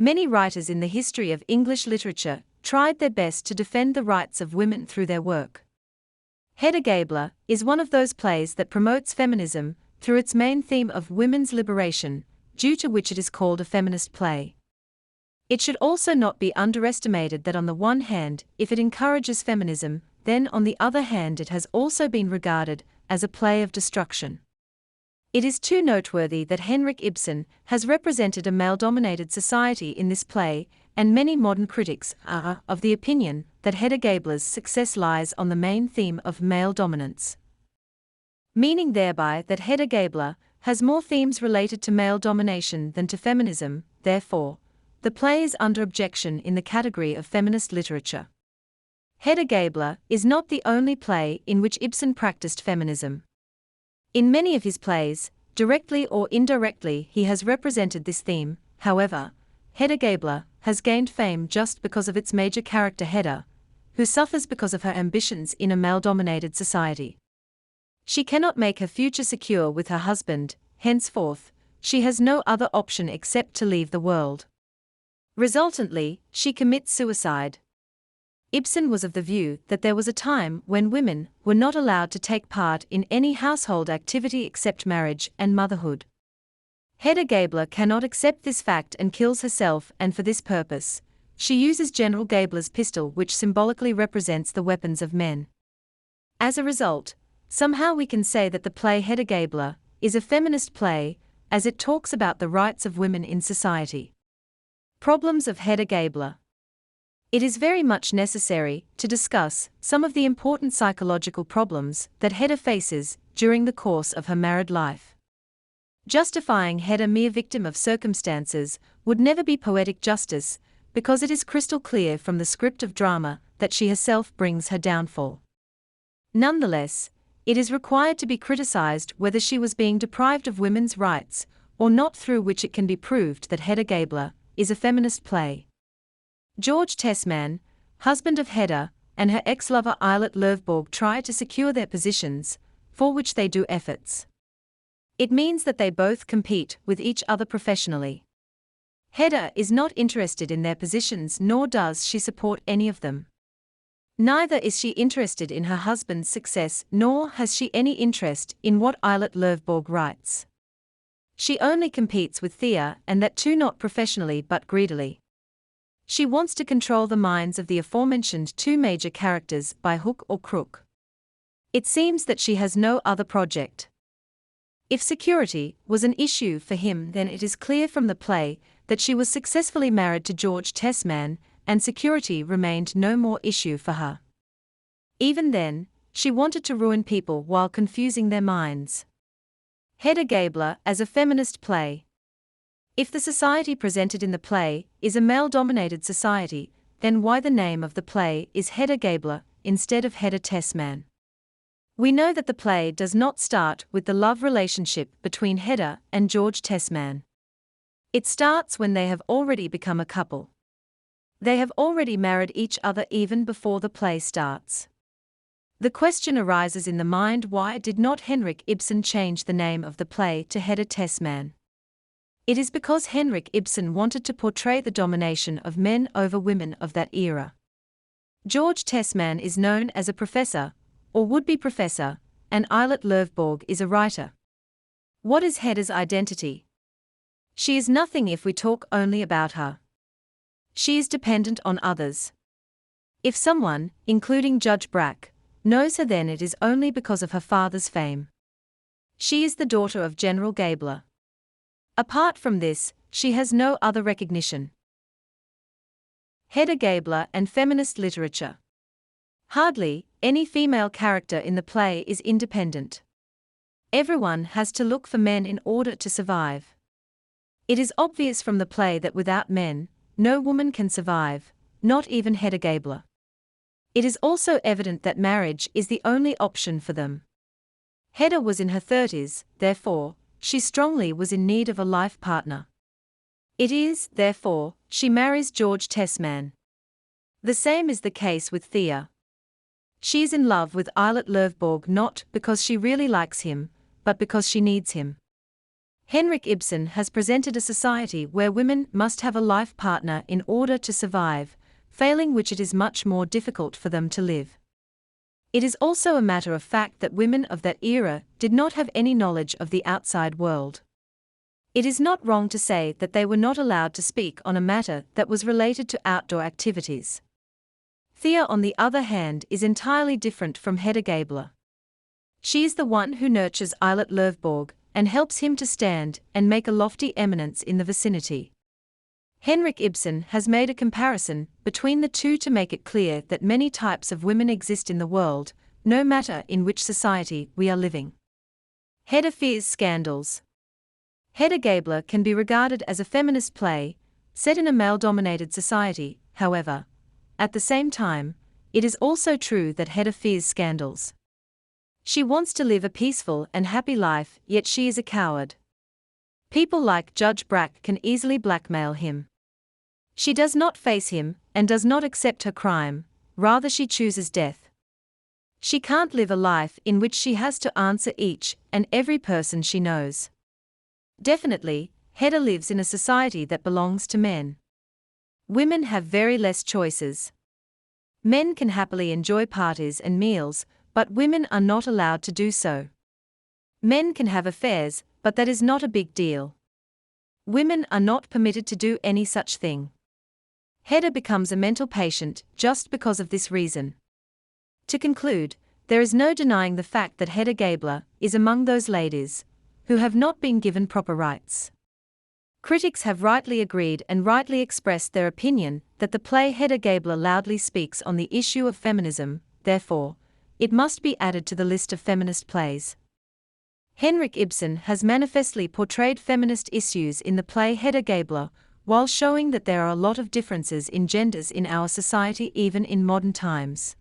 Many writers in the history of English literature tried their best to defend the rights of women through their work. Hedda Gabler is one of those plays that promotes feminism through its main theme of women's liberation, due to which it is called a feminist play. It should also not be underestimated that on the one hand, if it encourages feminism, then on the other hand it has also been regarded as a play of destruction. It is too noteworthy that Henrik Ibsen has represented a male-dominated society in this play, and many modern critics are of the opinion that Hedda Gabler's success lies on the main theme of male dominance. Meaning thereby that Hedda Gabler has more themes related to male domination than to feminism, therefore, the play is under objection in the category of feminist literature. Hedda Gabler is not the only play in which Ibsen practiced feminism. In many of his plays, directly or indirectly he has represented this theme. However, Hedda Gabler has gained fame just because of its major character Hedda, who suffers because of her ambitions in a male-dominated society. She cannot make her future secure with her husband, henceforth, she has no other option except to leave the world. Resultantly, she commits suicide. Ibsen was of the view that there was a time when women were not allowed to take part in any household activity except marriage and motherhood. Hedda Gabler cannot accept this fact and kills herself, and for this purpose, she uses General Gabler's pistol, which symbolically represents the weapons of men. As a result, somehow we can say that the play Hedda Gabler is a feminist play, as it talks about the rights of women in society. Problems of Hedda Gabler. It is very much necessary to discuss some of the important psychological problems that Hedda faces during the course of her married life. Justifying Hedda mere victim of circumstances would never be poetic justice, because it is crystal clear from the script of drama that she herself brings her downfall. Nonetheless, it is required to be criticized whether she was being deprived of women's rights or not, through which it can be proved that Hedda Gabler is a feminist play. George Tesman, husband of Hedda, and her ex-lover Eilert Lovborg try to secure their positions, for which they do efforts. It means that they both compete with each other professionally. Hedda is not interested in their positions, nor does she support any of them. Neither is she interested in her husband's success, nor has she any interest in what Eilert Lovborg writes. She only competes with Thea, and that too not professionally but greedily. She wants to control the minds of the aforementioned two major characters by hook or crook. It seems that she has no other project. If security was an issue for him, then it is clear from the play that she was successfully married to George Tesman, and security remained no more issue for her. Even then, she wanted to ruin people while confusing their minds. Hedda Gabler as a feminist play. If the society presented in the play is a male-dominated society, then why the name of the play is Hedda Gabler instead of Hedda Tesman? We know that the play does not start with the love relationship between Hedda and George Tesman. It starts when they have already become a couple. They have already married each other even before the play starts. The question arises in the mind, why did not Henrik Ibsen change the name of the play to Hedda Tesman? It is because Henrik Ibsen wanted to portray the domination of men over women of that era. George Tesman is known as a professor, or would-be professor, and Eilert Lovborg is a writer. What is Hedda's identity? She is nothing if we talk only about her. She is dependent on others. If someone, including Judge Brack, knows her, then it is only because of her father's fame. She is the daughter of General Gabler. Apart from this, she has no other recognition. Hedda Gabler and feminist literature. Hardly any female character in the play is independent. Everyone has to look for men in order to survive. It is obvious from the play that without men, no woman can survive, not even Hedda Gabler. It is also evident that marriage is the only option for them. Hedda was in her 30s, therefore, she strongly was in need of a life partner. It is, therefore, she marries George Tesman. The same is the case with Thea. She is in love with Eilert Lovborg not because she really likes him, but because she needs him. Henrik Ibsen has presented a society where women must have a life partner in order to survive, failing which it is much more difficult for them to live. It is also a matter of fact that women of that era did not have any knowledge of the outside world. It is not wrong to say that they were not allowed to speak on a matter that was related to outdoor activities. Thea, on the other hand, is entirely different from Hedda Gabler. She is the one who nurtures Eilert Lovborg and helps him to stand and make a lofty eminence in the vicinity. Henrik Ibsen has made a comparison between the two to make it clear that many types of women exist in the world, no matter in which society we are living. Hedda fears scandals. Hedda Gabler can be regarded as a feminist play, set in a male-dominated society. However, at the same time, it is also true that Hedda fears scandals. She wants to live a peaceful and happy life, yet she is a coward. People like Judge Brack can easily blackmail him. She does not face him and does not accept her crime, rather she chooses death. She can't live a life in which she has to answer each and every person she knows. Definitely, Hedda lives in a society that belongs to men. Women have very less choices. Men can happily enjoy parties and meals, but women are not allowed to do so. Men can have affairs, but that is not a big deal. Women are not permitted to do any such thing. Hedda becomes a mental patient just because of this reason. To conclude, there is no denying the fact that Hedda Gabler is among those ladies who have not been given proper rights. Critics have rightly agreed and rightly expressed their opinion that the play Hedda Gabler loudly speaks on the issue of feminism, therefore, it must be added to the list of feminist plays. Henrik Ibsen has manifestly portrayed feminist issues in the play Hedda Gabler, while showing that there are a lot of differences in genders in our society even in modern times.